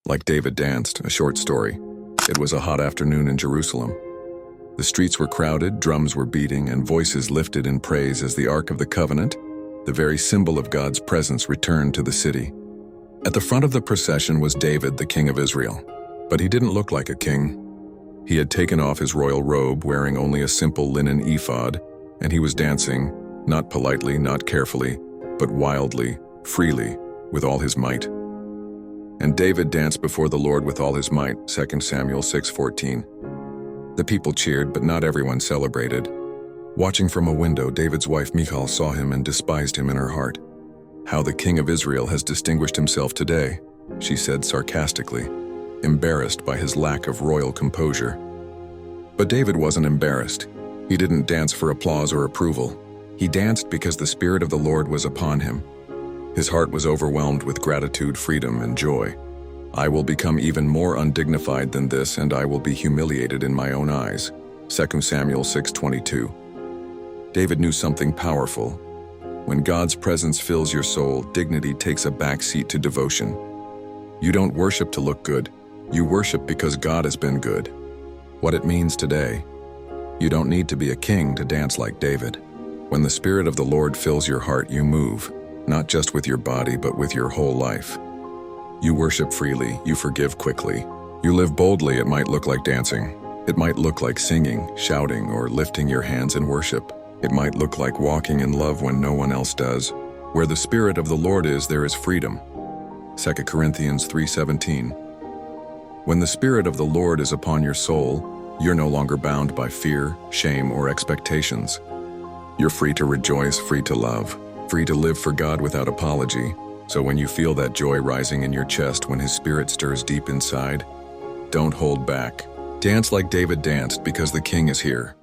Like David Danced, a short story. It was a hot afternoon in Jerusalem. The streets were crowded, drums were beating, and voices lifted in praise as the Ark of the Covenant, the very symbol of God's presence, returned to the city. At the front of the procession was David, the king of Israel. But he didn't look like a king. He had taken off his royal robe, wearing only a simple linen ephod, and he was dancing, not politely, not carefully, but wildly, freely, with all his might. And David danced before the Lord with all his might, 2 Samuel 6:14. The people cheered, but not everyone celebrated. Watching from a window, David's wife Michal saw him and despised him in her heart. "How the king of Israel has distinguished himself today," she said sarcastically, embarrassed by his lack of royal composure. But David wasn't embarrassed. He didn't dance for applause or approval. He danced because the Spirit of the Lord was upon him. His heart was overwhelmed with gratitude, freedom, and joy. "I will become even more undignified than this, and I will be humiliated in my own eyes." 2 Samuel 6:22. David knew something powerful. When God's presence fills your soul, dignity takes a back seat to devotion. You don't worship to look good. You worship because God has been good. What it means today: you don't need to be a king to dance like David. When the Spirit of the Lord fills your heart, you move, not just with your body, but with your whole life. You worship freely, you forgive quickly. You live boldly. It might look like dancing. It might look like singing, shouting, or lifting your hands in worship. It might look like walking in love when no one else does. Where the Spirit of the Lord is, there is freedom. 2 Corinthians 3:17. When the Spirit of the Lord is upon your soul, you're no longer bound by fear, shame, or expectations. You're free to rejoice, free to love, free to live for God without apology. So when you feel that joy rising in your chest when His Spirit stirs deep inside, don't hold back. Dance like David danced, because the King is here.